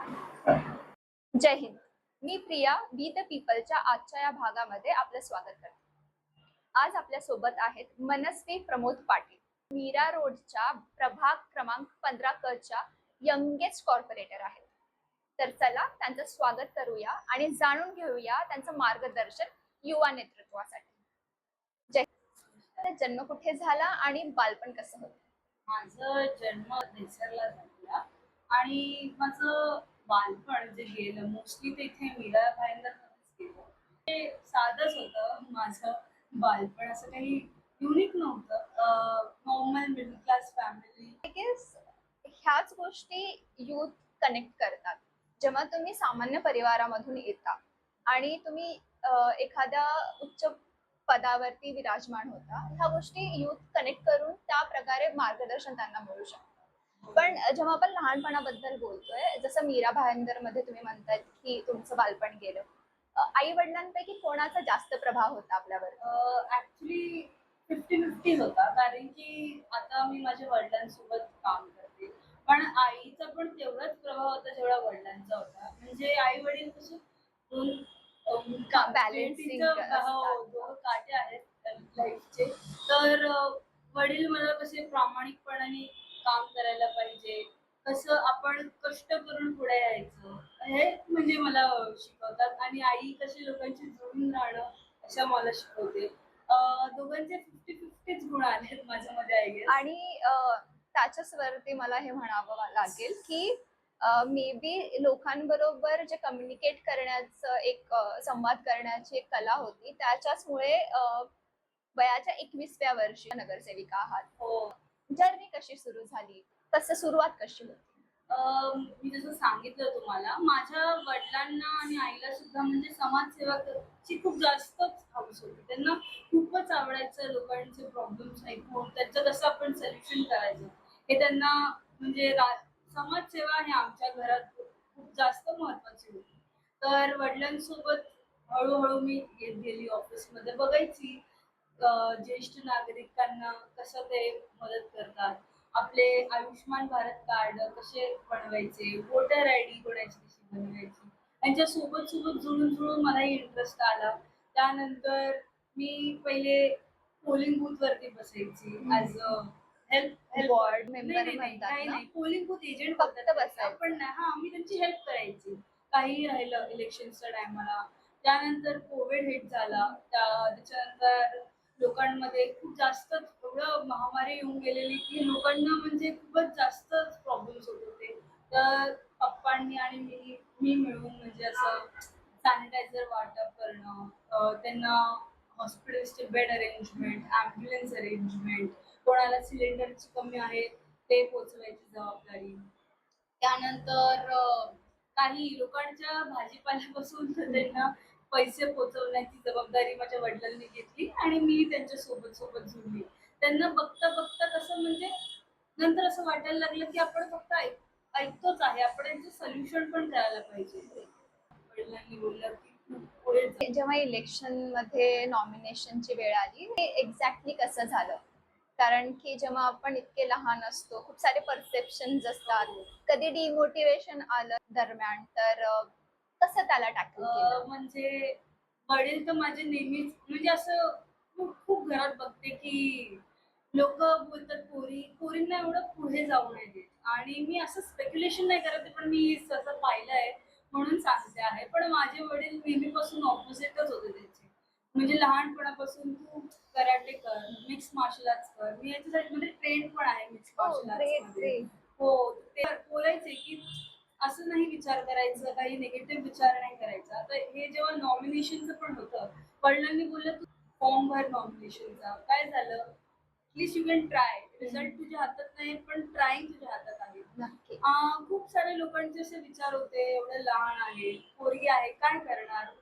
जय हिंद. मी Priya be the पीपलच्या आजच्या या भागामध्ये आपलं स्वागत करते. आज आपल्या सोबत आहेत मनस्वी प्रमोद पाटील, मीरा रोडच्या प्रभाग क्रमांक 15 क च्या यंगेस्ट कॉर्पोरेटर आहेत. तर चला त्यांचं स्वागत करूया आणि जाणून घेऊया त्यांचं मार्गदर्शन युवा नेतृत्वासाठी. जय हिंद. जन्म कुठे झाला आणि बालपण कसं होतं? माझा जन्म नेसरला झाला आणि माझं बालपण जे गेलं मोस्टली ते इथे मीरा भाईंदरमध्येच गेलं. ते साधंच होतं माझं बालपण, असं काही युनिक नव्हतं. Normal middle class family. I guess ह्याच गोष्टी यूथ कनेक्ट करतात. जेव्हा तुम्ही सामान्य परिवारामधून येता आणि तुम्ही एखाद्या उच्च पदावरती विराजमान होता, ह्या गोष्टी यूथ कनेक्ट करून त्या प्रकारे मार्गदर्शन त्यांना मिळू शकतं. पण जेव्हा आपण लहानपणाबद्दल बोलतोय, जसं मीरा भाईंदरमध्ये तुम्ही म्हणताय की तुमचं बालपण गेलं, आई वडिलांपैकी कोणाचा जास्त प्रभाव होता आपल्यावर? ऍक्च्युली 50-50 होता, कारण की आता मी माझ्या वडिलांसोबत काम करते, पण आईचा पण तेवढाच प्रभाव होता जेवढा वडिलांचा होता. म्हणजे आई वडील कसे दोन बॅलन्सिंग दोन काटे आहेत लाईफचे. तर वडील मला कसे प्रामाणिकपणाने काम करायला पाहिजे, कसं आपण कष्ट करून पुढे यायचं, हे म्हणजे मला शिकवतात. आणि आई कशी लोकांशी जुळून राहणं असं मला शिकवते. दोघांचे 50-50च गुण आहेत माझ्यामध्ये, आय गेस. आणि त्याच्याच वरती मला हे म्हणावं लागेल की मे बी लोकांबरोबर जे कम्युनिकेट करण्याचं एक संवाद करण्याची एक कला होती, त्याच्याचमुळे वयाच्या 21व्या वर्षी नगरसेविका आहात. हो. जर्नी कशी सुरू झाली, कसं सुरुवात कशी होती? मी जसं सांगितलं तुम्हाला, माझ्या वडिलांना आणि आईला सुद्धा म्हणजे समाजसेवाची खूप जास्तच हौस होती. त्यांना खूपच आवडायचं लोकांचे प्रॉब्लेम्स ऐकून त्याचं कसं आपण सोल्युशन करायचं, हे त्यांना म्हणजे समाजसेवा हे आमच्या घरात खूप जास्त महत्वाची होती. तर वडिलांसोबत हळूहळू मी येत गेली ऑफिसमध्ये, बघायची ज्येष्ठ नागरिकांना कसं ते मदत करतात, आपले आयुष्यमान भारत कार्ड कसे बनवायचे, वोटर आयडी कोणाची कशी बनवायची, त्यांच्या सोबत सोबत जुळून जुळून मलाही इंटरेस्ट आला. त्यानंतर मी पहिले पोलिंग बूथ वरती बसायची as a help ward member म्हणतात नाही ना? नाही, पोलिंग बूथ एजंट फक्त बोलतात बसायचं. पण मी त्यांची हेल्प करायची काही राहिलं इलेक्शनच्या टायमाला. त्यानंतर कोविड हिट झाला, त्याच्यानंतर लोकांमध्ये खूप जास्त एवढं महामारी येऊन गेलेली की लोकांना म्हणजे खूपच जास्त प्रॉब्लेम्स होत होते. तर पप्पांनी आणि मी मिळून म्हणजे असं सॅनिटायझर वाटप करणं, त्यांना हॉस्पिटल्सचे बेड अरेंजमेंट, ॲम्ब्युलन्स अरेंजमेंट, कोणाला सिलेंडरची कमी आहे ते पोचवायची जबाबदारी. त्यानंतर काही लोकांच्या भाजीपाल्यापासून तर त्यांना पैसे पोचवण्याची जबाबदारी माझ्या वडिलांनी घेतली आणि मी त्यांच्या सोबत सोबत जुळली. त्यांना बघता बघता कसं म्हणजे नंतर असं वाटायला लागलं की आपण फक्त ऐकतोच आहे, आपण याचं सोल्युशन पण करायला पाहिजे. वडिलांनी बोललं की तू पुढे जा. जेव्हा इलेक्शन मध्ये नॉमिनेशनची वेळ आली, हे एक्झॅक्टली कसं झालं? कारण की जेव्हा आपण इतके लहान असतो, खूप सारे परसेप्शन्स असतात, कधी डिमोटिवेशन आलं दरम्यान, तर कसं त्याला टॅकल केलं? म्हणजे वडील तर माझे नेहमीच म्हणजे असं खूप खूप घरात बघते की लोक बोलतात पोरींना एवढं पुढे जाऊ नये देत. आणि मी असं स्पेक्युलेशन नाही करत आहे, पण मी असं पाहिलंय म्हणून सांगते आहे. पण माझे वडील नेहमीपासून ऑपोजिटच होते त्याचे. म्हणजे लहानपणापासून तू कराटे कर, मिक्स मार्शल आर्ट्स कर. मी याच्यासाठी म्हणजे ट्रेंड पण आहे मिक्स मार्शल आर्ट्स मध्ये. हो, ते बोलायचे की असं नाही विचार करायचं, काही निगेटिव्ह विचार नाही करायचा. तर हे जेव्हा नॉमिनेशनचं पण होतं, वडिलांनी बोललं तू फॉर्म भर नॉमिनेशनचा. काय झालं, please you can try. Result तुझ्या हातात नाही, पण ट्राईंग तुझ्या हातात आहे. नक्की. खूप सारे लोकांचे असे विचार होते, एवढं लहान आहे, पोरगी आहे, काय करणार?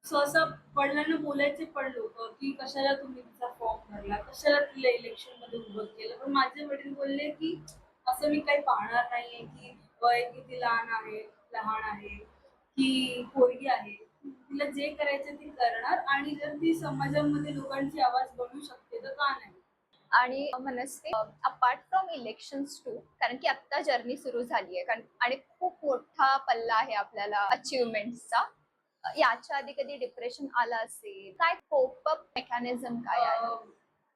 सहसा वडिलांना बोलायचे पण लोक की कशाला तुम्ही तिचा फॉर्म भरला, कशाला तिला इलेक्शन मध्ये उभं केलं. पण माझे वडील बोलले की असं मी काही पाहणार नाहीये की वय किती लहान आहे की पोरगी आहे, तिला जे करायचं ती करणार आणि जर ती समाजामध्ये लोकांची आवाज बनवू शकते तर का नाही. आणि मनस्वी, अपार्ट फ्रॉम इलेक्शन्स टू, कारण की आता जर्नी सुरू झाली आहे, कारण आणि खूप मोठा पल्ला आहे आपल्याला अचिव्हमेंटचा. याच्या आधी कधी डिप्रेशन आलं असेल, काय कोप अप मेकॅनिझम काय आहे?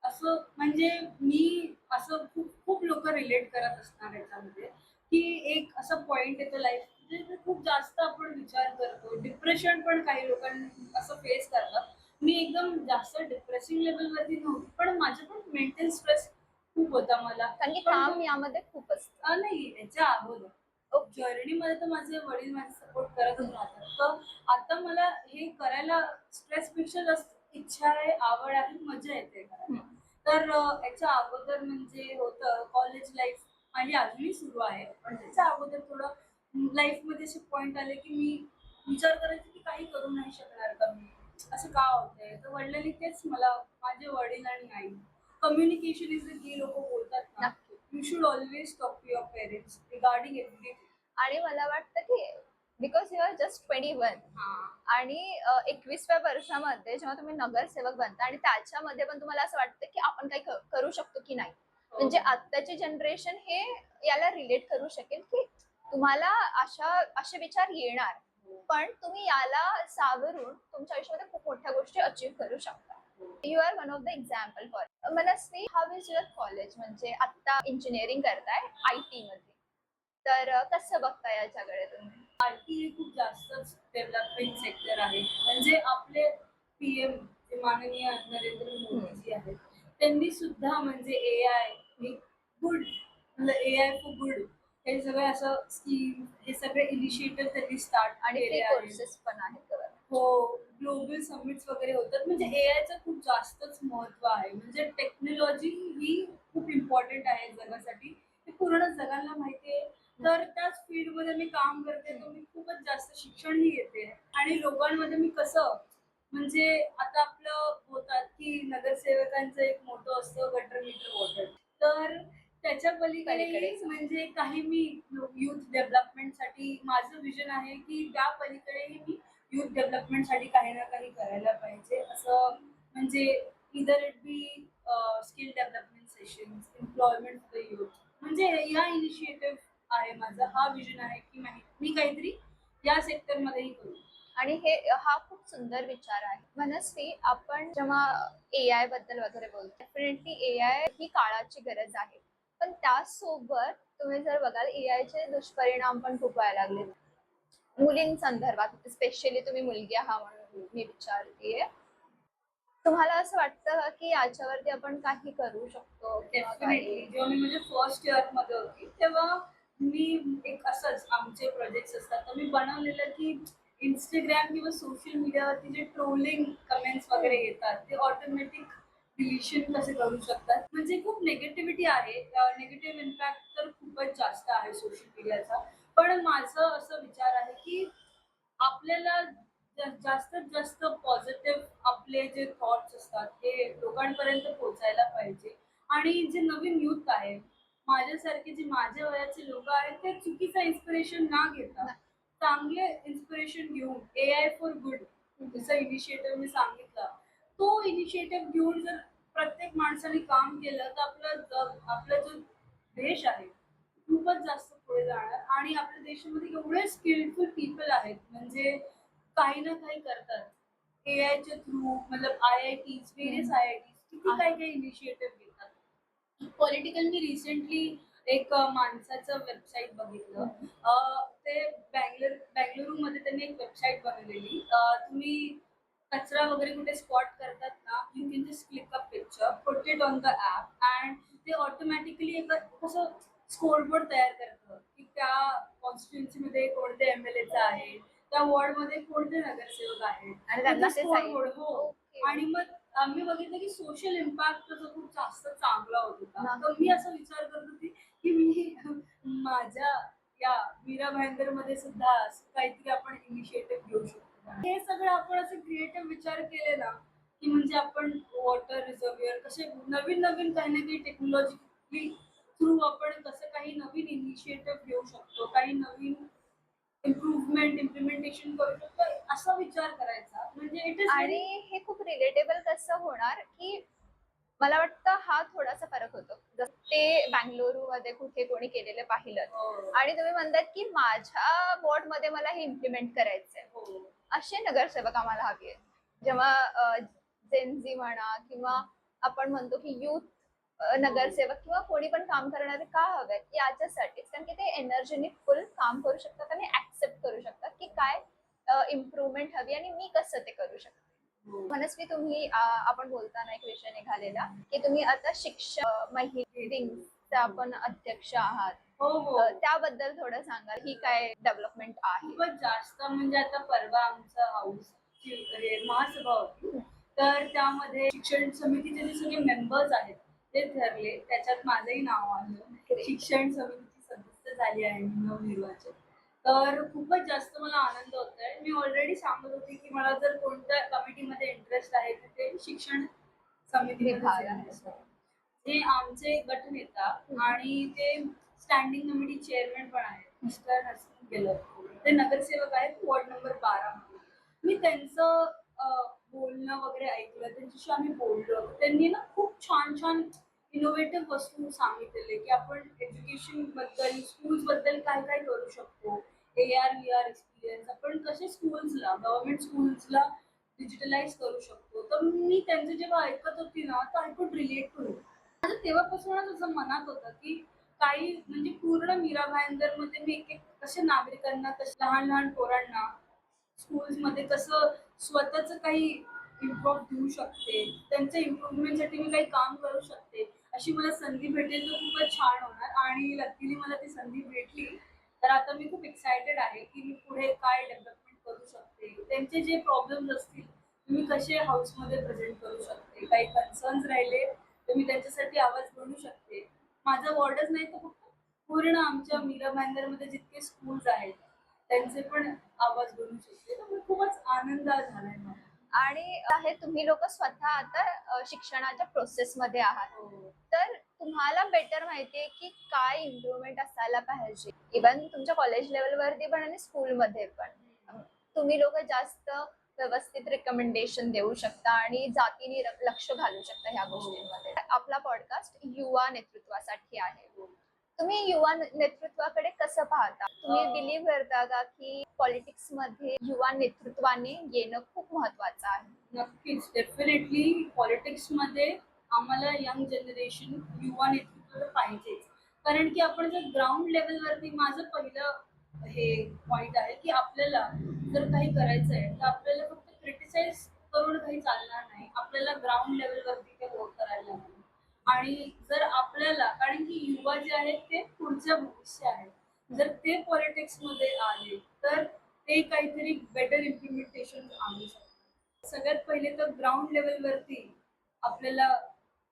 असं म्हणजे मी असं खूप खूप लोक रिलेट करत असणार याच्यामध्ये, की एक असा पॉइंट येतो लाईफ म्हणजे खूप जास्त आपण विचार करतो. डिप्रेशन पण काही लोकांना असं फेस करतात. मी एकदम जास्त डिप्रेसिंग लेवलवरती नव्हती, पण माझं पण मेंटल स्ट्रेस खूप होता मला. कारण की पण काम यामध्ये खूप असतं. नाही याच्या अगोदर ओके. जर्नीमध्ये तर माझे वडील माझे सपोर्ट करतच राहतात. तर आता मला हे करायला स्ट्रेसपेक्षा जास्त इच्छा आहे, आवड आहे, मजा येते करायला. तर याच्या अगोदर म्हणजे होतं कॉलेज लाईफ माझी अजूनही सुरू आहे. पण त्याच्या अगोदर थोडं लाईफमध्ये असे पॉइंट आले, की मी विचार करायचे, की काही करू नाही शकणार का मी? असं का होतंय? तर वडिलांनी तेच मला माझे वडील आणि आई कम्युनिकेशन इज द की लोकं बोलतात ना, नक्की. You should always talk to your parents regarding everything. आणि मला वाटतं की बिकॉज यू आर जस्ट 21 हां. आणि 21व्या वर्षामध्ये जेव्हा तुम्ही नगरसेवक बनता आणि त्याच्यामध्ये पण तुम्हाला असं वाटतं की आपण काही करू शकतो की नाही, हो. म्हणजे आत्ताची जनरेशन हे याला रिलेट करू शकेल की तुम्हाला असे विचार येणार, पण तुम्ही याला सावरून तुमच्या आयुष्यामध्ये खूप मोठ्या गोष्टी अचीव्ह करू शकता. You are one of the example for. Manasvi, how is your college? म्हणजे आता इंजिनिअरिंग करताय IT मध्ये, तर कसं बघता याच्याकडे तुम्ही? आय-टी हे खूप जास्तच डेव्हलपिंग सेक्टर आहे. म्हणजे आपले पी-एम जे माननीय नरेंद्र मोदीजी आहेत, त्यांनी सुद्धा म्हणजे एआय हे गुड मतलब एआय फॉर गुड हे सगळे असं स्कीम हे सगळे इनिशिएटिव्ह त्यांनी स्टार्ट आणि फ्री केले आहेत. कोर्सेस पण आहेत government. हो, ग्लोबल समिट्स वगैरे होतात. म्हणजे एआयचं खूप जास्तच महत्त्व आहे. म्हणजे टेक्नॉलॉजी ही खूप इम्पॉर्टंट आहे जगासाठी. हे पूर्ण जगाला माहिती आहे. तर त्याच फील्डमध्ये मी काम करते, तर मी खूपच जास्त शिक्षणही घेते. आणि लोकांमध्ये मी कसं म्हणजे आता आपलं होतात, की नगरसेवकांचं एक मोटो असतो गटर मीटर वॉटर. तर त्याच्या पलीकडेही पलीकडेच. म्हणजे काही मी यूथ डेव्हलपमेंटसाठी माझं विजन आहे, की त्या पलीकडेही मी यूथ डेव्हलपमेंटसाठी काही ना काही करायला पाहिजे. असं म्हणजे either it be skill development sessions, employment for the youth. म्हणजे या इनिशिएटिव्ह आहे माझा. हा विजन आहे, की मी काहीतरी या सेक्टरमध्येही करू. आणि हे हा खूप सुंदर विचार आहे. मनस्वी, आपण जेव्हा AI बद्दल वगैरे बोलतो, डेफिनेटली AI ही काळाची गरज आहे. पण त्यासोबत तुम्ही जर बघाल AI चे दुष्परिणाम पण खूप व्हायला लागले. मुलींसंदर्भात स्पेशली, तुम्ही मुलगी आहात म्हणून मी विचारतीये. तुम्हाला असं वाटतं की याच्यावरती आपण काही करू शकतो किंवा डेफिनेटली. काही? जेव्हा मी म्हणजे फर्स्ट इयरमध्ये होती, तेव्हा मी एक असंच आमचे प्रोजेक्ट्स असतात, तर मी बनवलेलं की Instagram किंवा सोशल मीडियावरती जे ट्रोलिंग कमेंट्स वगैरे येतात, ते ऑटोमॅटिक डिलीशन कसे करू शकतात. म्हणजे खूप निगेटिव्हिटी आहे. निगेटिव्ह इम्पॅक्ट तर खूपच जास्त आहे सोशल मीडियाचा. पण माझं असं विचार आहे की आपल्याला जास्तीत जास्त पॉझिटिव्ह आपले जे थॉट्स असतात ते लोकांपर्यंत पोहोचायला पाहिजे. आणि जे नवीन यूथ आहे, माझ्यासारखे जे माझ्या वयाचे लोक आहेत, ते चुकीचं इन्स्पिरेशन न घेता चांगले इन्स्पिरेशन घेऊन एआय फॉर गुड जसं इनिशिएटिव्ह मी सांगितलं, तो इनिशिएटिव्ह घेऊन जर प्रत्येक माणसाने काम केलं तर आपलं जग आपला जो देश आहे खूपच जास्त पुढे जाणार. आणि आपल्या देशामध्ये एवढे स्किलफुल पीपल आहेत म्हणजे काही ना काही करतात. एआयच्या थ्रू मतलब आय-आय-टीज, व्हेरियस आय-आय-टीज किती काही काही इनिशिएटिव्ह घेतात. पॉलिटिकल मी रिसेंटली एक माणसाचं वेबसाईट बघितलं. ते बंगळुरूमध्ये त्यांनी एक वेबसाईट बनवलेली. तुम्ही कचरा वगैरे कुठे स्पॉट करतात ना, you can just click a picture, put it on the app and ते ऑटोमॅटिकली एक कसं स्कोरबोर्ड तयार करतं, की त्या कॉन्स्टिट्युएन्सीमध्ये कोणते एम-एल-एचं आहे, त्या वॉर्डमध्ये कोणते नगरसेवक आहेत. आणि मग त्यांना ते ते जाईल. स्कोरबोर्ड हो. ओके. आणि मग आम्ही बघितलं की सोशल इम्पॅक्ट त्याचा खूप जास्त चांगला होत होता. नक्की. तर मी असा विचार करत होती, की मी माझ्या या मीरा भाईंदरमध्ये सुद्धा असं काहीतरी आपण इनिशिएटिव्ह घेऊ शकतो. हे सगळं आपण असे क्रिएटिव्ह विचार केले ना, की म्हणजे आपण वॉटर रिझर्व्हर कसे नवीन-नवीन काही ना काही टेक्नॉलॉजी थ्रू आपण कसं काही नवीन इनिशिएटिव्ह घेऊ शकतो, काही नवीन इम्प्लिमेंटेशन करू शकतो, असा विचार करायचा. म्हणजे इट इज आणि व्हेरी हे खूप रिलेटेबल कसं होणार की मला वाटतं हा थोडासा फरक होतो. जसं ते बंगळुरूमध्ये कुठे कोणी केलेलं पाहिलं हो. आणि तुम्ही म्हणतात, की माझ्या वॉर्डमध्ये मला हे इम्प्लिमेंट करायचंय. हो. असे नगरसेवक आम्हाला हवी आहेत. जेव्हा जेन म्हणा किंवा आपण म्हणतो, की युथ नगरसेवक किंवा कोणी पण काम करणारे का हवेत? याच्यासाठीच. कारण की ते एनर्जीने फुल काम करू शकतात आणि ॲक्सेप्ट करू शकतात, की काय इम्प्रूव्हमेंट हवी आणि मी कसं ते करू शकते. हो. मनस्वी तुम्ही आपण बोलताना एक विषय निघालेला, की तुम्ही आता महिला आपण अध्यक्ष आहात. हो, हो. त्याबद्दल थोडं सांगा, ही काय डेव्हलपमेंट आहे? खूपच जास्त म्हणजे आता परवा आमचं हाऊसची हे महासभा होती. तर त्यामध्ये शिक्षण समितीचे जे सगळे मेंबर्स आहेत ते ठरले. त्याच्यात माझंही नाव आलं. Great. शिक्षण समितीची सदस्य झाली आहे मी नवनिर्वाचित. तर खूपच जास्त मला आनंद होतोय. मी ऑलरेडी सांगत होते, की मला जर कोणत्या कमिटीमध्ये इंटरेस्ट आहे तर ते शिक्षण समितीमध्येच विभाग आहे. इंटरेस्ट आहे. ते आमचे गटनेता आणि ते स्टँडिंग कमिटी चेअरमन पण आहेत. मिस्टर हसन गेलं. ते नगरसेवक आहेत वॉर्ड नंबर 12 मध्ये. मी त्यांचं बोलणं वगैरे ऐकलं. त्यांच्याशी आम्ही बोललो. त्यांनी ना खूप छान-छान इनोव्हेटिव्ह वस्तू सांगितलेले, की आपण एज्युकेशन बद्दल, स्कूल्स बद्दल काय-काय करू शकतो. AR, VR एक्सपिरियन्स आपण कसे स्कूल्सला, गव्हर्नमेंट स्कूल्सला डिजिटलाइज करू शकतो. तर मी त्यांचं जेव्हा ऐकत होती ना, तर I could relate to it. माझं तेव्हापासूनच असं मनात होतं, की काही म्हणजे पूर्ण मीरा भाईंदरमध्ये मी एक-एक कसे नागरिकांना, कसे लहान-लहान पोरांना स्कूल्समध्ये कसं स्वतःचं काही इम्प्रूव्ह देऊ शकते. त्यांच्या इम्प्रूव्हमेंटसाठी मी काही काम करू शकते. अशी मला संधी भेटेल तर खूपच छान होणार आणि लकीली मला ती संधी भेटली. तर आता मी खूप एक्सायटेड आहे, की मी पुढे काय डेव्हलपमेंट करू शकते. त्यांचे जे प्रॉब्लेम्स असतील, मी कसे हाऊसमध्ये प्रेझेंट करू शकते. काही कन्सर्न्स राहिले, तर मी त्यांच्यासाठी आवाज बनू शकते. माझा वॉर्डच नाही तर फक्त पूर्ण आमच्या मीरा भाईंदरमध्ये जितके स्कूल्स आहेत, त्यांचे पण आवाज बनू शकते. तर मग खूपच आनंद झालाय मला. आणि आहे तुम्ही लोक स्वतः आता शिक्षणाच्या प्रोसेसमध्ये आहात. हो. तर तुम्हाला बेटर माहितीये की काय इम्प्रूव्हमेंट असायला पाहिजे. इव्हन तुमच्या कॉलेज लेवलवरती पण आणि स्कूलमध्ये पण. तुम्ही लोक जास्त व्यवस्थित रिकमेंडेशन देऊ शकता आणि जातीने लक्ष घालू शकता ह्या गोष्टींमध्ये. आपला पॉडकास्ट युवा नेतृत्वासाठी आहे. तुम्ही युवा नेतृत्वाकडे कसं पाहता? तुम्ही बिलीव्ह करता का की पॉलिटिक्स मध्ये युवा नेतृत्वाने येणं खूप महत्वाचं आहे? नक्कीच. डेफिनेटली पॉलिटिक्समध्ये आम्हाला यंग जनरेशन, युवा नेतृत्व तर पाहिजेच. कारण की आपण जर ग्राउंड लेव्हलवरती माझं पहिलं हे पॉइंट आहे, की आपल्याला जर काही करायचं आहे, तर आपल्याला फक्त क्रिटिसाइज करून काही चालणार नाही. आपल्याला ग्राउंड लेव्हलवरती ते वर्क करायला लागेल. आणि जर आपल्याला कारण की युवा जे आहेत ते पुढचं भविष्य आहे. जर ते पॉलिटिक्समध्ये आले, तर ते काहीतरी बेटर इम्प्लिमेंटेशन आणू शकतात. सगळ्यात पहिले तर ग्राउंड लेव्हलवरती आपल्याला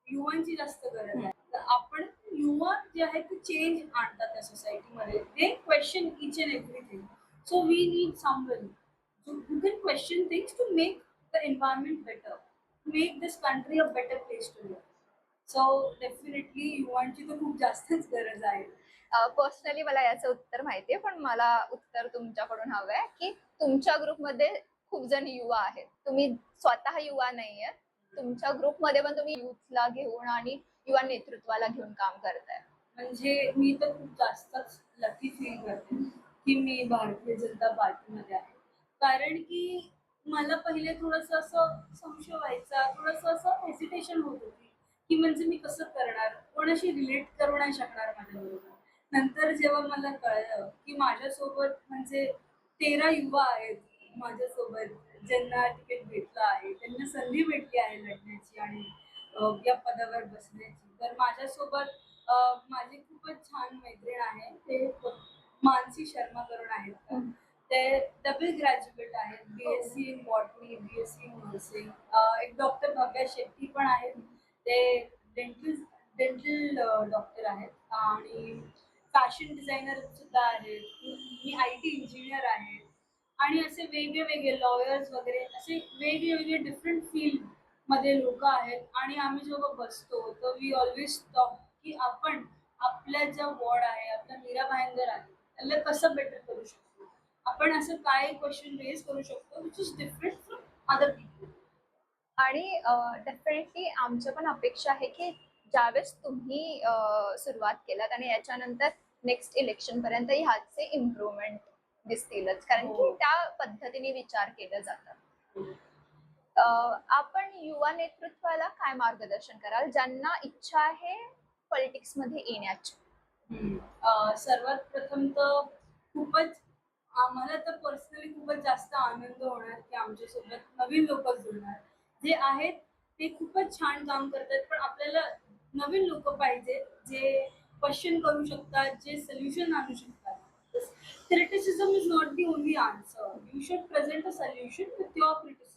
युवांची जास्त गरज आहे. तर आपण युवा जे आहेत ते चेंज आणतात त्या सोसायटीमध्ये. They question each and everything. So we need someone who can question things to make the environment better, to make this country a better place to live. So definitely युवांची तर खूप जास्तच गरज आहे. पर्सनली मला याचं उत्तर माहितीये, पण मला उत्तर तुमच्याकडून हवंय की तुमच्या ग्रुपमध्ये खूप जण युवा आहेत. तुम्ही स्वतः युवा नाहीये. तुमच्या ग्रुपमध्ये पण तुम्ही युथला घेऊन आणि युवा नेतृत्वाला घेऊन काम करताय. म्हणजे मी तर खूप जास्तच लकी फील करते, की मी भारतीय जनता पार्टीमध्ये आहे. कारण की मला पहिले थोडंसं असं संशय व्हायचा, थोडंसं असं हेजिटेशन होत होती, की म्हणजे मी कसं करणार? कोणाशी रिलेट करू नाही शकणार माझ्याबरोबर. नंतर जेव्हा मला कळलं, की माझ्यासोबत म्हणजे 13 युवा आहेत माझ्यासोबत, ज्यांना तिकीट भेटलं आहे, त्यांना संधी भेटली आहे लढण्याची आणि या पदावर बसण्याची. तर माझ्यासोबत माझी खूपच छान मैत्रीण आहे. ते मानसी शर्मा करून आहेत. ते डबल ग्रॅज्युएट आहेत. BSc in botany, BSc in nursing. एक डॉक्टर भव्या शेट्टी पण आहेत. ते डेंटल डेंटल डॉक्टर आहेत आणि फॅशन डिझायनर सुद्धा आहेत. मी IT इंजिनियर आहे. आणि असे वेगळे-वेगळे लॉयर्स वगैरे असे वेगळे-वेगळे डिफरंट फील्डमध्ये लोकं आहेत आणि आम्ही जेव्हा बसतो, तर वी ऑल्वेज टॉक की आपण आपल्या ज्या वॉर्ड आहे, आपला मीरा भाईंदर आहे, त्याला कसं बेटर करू शकतो. आपण असं काय क्वेशन रेज करू शकतो, which is different from other people. आणि डेफिनेटली आमच्या पण अपेक्षा आहे की ज्यावेळेस तुम्ही सुरुवात केलात आणि याच्यानंतर नेक्स्ट इलेक्शन पर्यंत ह्याचे इम्प्रुव्हमेंट दिसतीलच, कारण की हो. त्या पद्धतीने विचार केले जातात. आपण युवा नेतृत्वाला काय मार्गदर्शन कराल ज्यांना इच्छा आहे पॉलिटिक्स मध्ये येण्याची? सर्वात प्रथम तर खूपच आम्हाला तर पर्सनली खूपच जास्त आनंद होणार की आमच्यासोबत नवीन लोक जुळणार. जे आहेत ते खूपच छान काम करतात, पण आपल्याला नवीन लोक पाहिजे जे क्वेश्चन करू शकतात, जे सोल्युशन आणू शकतात. Criticism is not the only answer. You should present a solution with your criticism.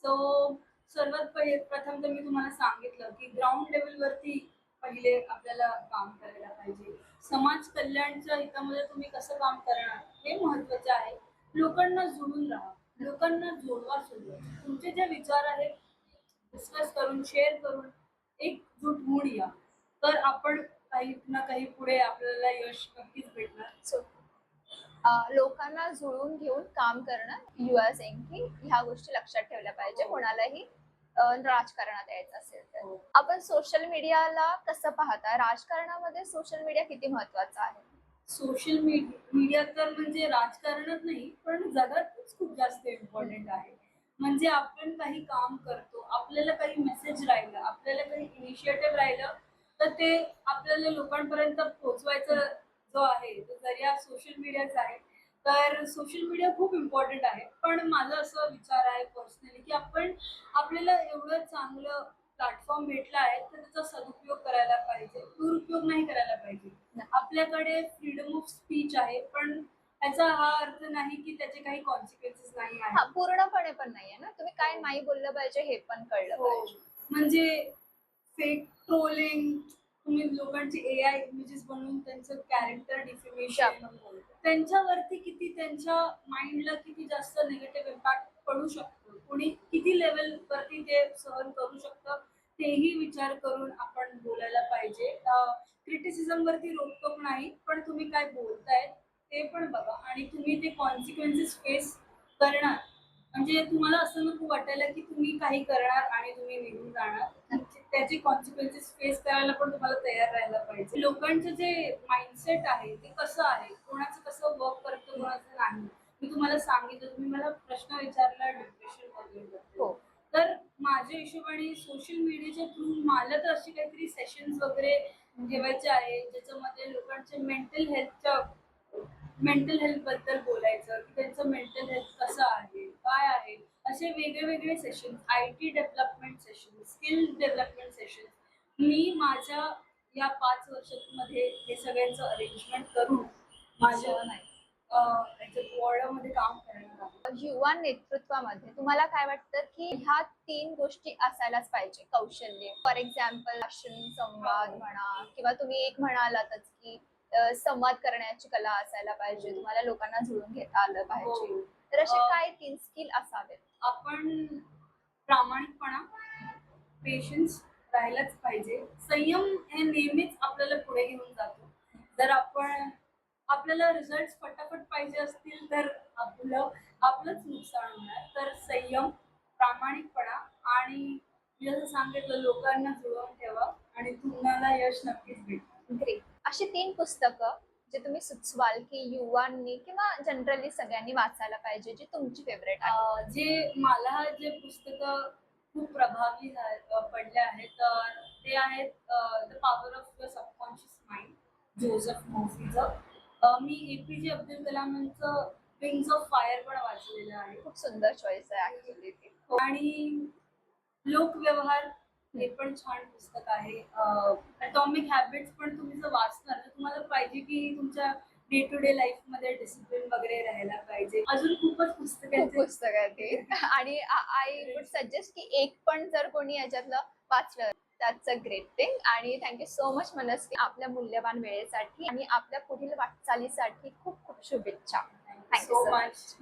So सर्वात प्रथम तर मी तुम्हाला सांगितलं की ग्राउंड लेवलवरती पहिले आपल्याला काम करायला पाहिजे. समाज कल्याणच्या हितामध्ये तुम्ही कसं काम करणार हे महत्वाचे आहे. लोकांना जुळून राहा, लोकांना जोडवा सोडवा. तुमचे जे विचार आहेत डिस्कस करून, शेअर करून एकजूट होऊन या. तर आपण काही ना काही पुढे आपल्याला यश नक्कीच भेटणार. सो लोकांना जुळवून घेऊन काम करणं, यू आर सेइंग की ह्या गोष्टी लक्षात ठेवल्या पाहिजे कोणालाही राजकारणात यायचं असेल तर. हो. आपण सोशल मीडियाला कसं पाहता? राजकारणामध्ये सोशल मीडिया किती महत्वाचा आहे? सोशल मीडिया तर म्हणजे राजकारणात नाही, पण जगातच खूप जास्त इम्पॉर्टंट आहे. म्हणजे आपण काही काम करतो, आपल्याला काही मेसेज राहिलं, आपल्याला काही इनिशिएटिव्ह राहिलं, तर ते आपल्याला लोकांपर्यंत पोहोचवायचं जो आहे, तो जरिया सोशल मीडियाचा आहे. तर सोशल मीडिया खूप इम्पॉर्टंट आहे. पण माझा असा विचार आहे पर्सनली, की आपण आपल्याला एवढं चांगलं प्लॅटफॉर्म भेटला आहे, तर त्याचा सदुपयोग करायला पाहिजे, दुरुपयोग नाही करायला पाहिजे. आपल्याकडे फ्रीडम ऑफ स्पीच आहे, पण याचा हा अर्थ नाही की त्याचे काही कॉन्सिक्वेन्सेस नाही हा, आहेत. पूर्णपणे पण नाहीये ना, तुम्ही काय नाही बोललं पाहिजे हे पण कळलं हो. पाहिजे. म्हणजे फेक ट्रोलिंग, तुम्ही लोकांचे एआय इमेजेस बनवून त्यांचं कॅरेक्टर जे डिफेमेशन, आपण बोलतो. त्यांच्यावरती किती त्यांच्या माइंडला किती जास्त निगेटिव्ह इम्पॅक्ट पडू शकतो. कोणी किती लेव्हलवरती ते सहन करू शकतं, तेही विचार करून आपण बोलायला पाहिजे. क्रिटिसिझम वरती रोकटोक नाही, पण तुम्ही काय बोलताय ते पण बघा आणि तुम्ही ते कॉन्सिक्वेन्सेस फेस करणार. म्हणजे तुम्हाला असं नको वाटायला की तुम्ही काही करणार आणि तुम्ही निघून जाणार. त्याचे कॉन्सिक्वेन्सेस फेस करायला पण तुम्हाला तयार राहायला पाहिजे. लोकांचं जे माइंडसेट आहे ते कसं आहे, कोणाचं कसं वर्क करतं, कोणाचं नाही. मी तुम्हाला सांगितलं, तुम्ही मला प्रश्न विचारला डिप्रेशन वगैरे. हो. तर माझ्या हिशोबाने सोशल मीडियाच्या थ्रू मला तर असे काहीतरी सेशन्स वगैरे ठेवायचे आहे, ज्याच्यामध्ये लोकांचे मेंटल हेल्थ बद्दल बोलायचं, की त्यांचं मेंटल हेल्थ कसं आहे, काय आहे. असे वेगळे session, IT development session, skill development session मी माझ्या या 5 वर्षांमध्ये हे सगळ्यांचं अरेंजमेंट करून माझ्या छान आहे. याच्यात वॉर्डामध्ये काम करणार आहे. युवा नेतृत्वामध्ये तुम्हाला काय वाटतं की ह्या 3 गोष्टी असायलाच पाहिजे? कौशल्य, फॉर एक्झाम्पल भाषण, संवाद म्हणा, किंवा तुम्ही एक म्हणालातच की संवाद करण्याची कला असायला पाहिजे, तुम्हाला लोकांना जुळवून घेता आलं पाहिजे. हो. तर असे अ, काय 3 स्किल असावेत? आपण प्रामाणिकपणा, पेशन्स राहायलाच पाहिजे. संयम हे नेहमीच आपल्याला पुढे घेऊन जातो. जर आपल्याला रिझल्ट्स फटाफट पाहिजे असतील, तर आपलंच नुकसान होणार. तर संयम, प्रामाणिकपणा आणि मी जसं सांगितलं लोकांना जुळवून ठेवा आणि तुम्हाला यश नक्कीच भेटेल. ग्रेट. अशी 3 पुस्तकं जे तुम्ही सुचवाल की युवांनी किंवा जनरली सगळ्यांनी वाचायला पाहिजे, जी तुमची फेव्हरेट आहे? जे पुस्तकं खूप प्रभावी पडले आहेत, तर ते आहेत the power of the subconscious mind, Joseph मोर्फीचं. मी एपीजे अब्दुल कलामांचं विंग्स ऑफ फायर पण वाचलेलं आहे. खूप सुंदर चॉईस आहे ऍक्च्युली ती. आणि लोकव्यवहार हे पण छान पुस्तक आहे. अटॉमिक हॅबिट्स पण तुम्ही जर वाचणार तर तुम्हाला पाहिजे की तुमच्या डे टू डे लाईफमध्ये डिसिप्लिन वगैरे राहायला पाहिजे. अजून खूपच पुस्तकं खूप आहेत. पुस्तक आहे ती. आणि आय वुड सजेस्ट की एक पण जर कोणी याच्यातलं वाचलं, दॅट्स अ ग्रेट थिंग. आणि थँक्यू सो मच मनस्वी आपल्या मूल्यवान वेळेसाठी आणि आपल्या पुढील वाटचालीसाठी खूप खूप शुभेच्छा. Thank you so so much. Much.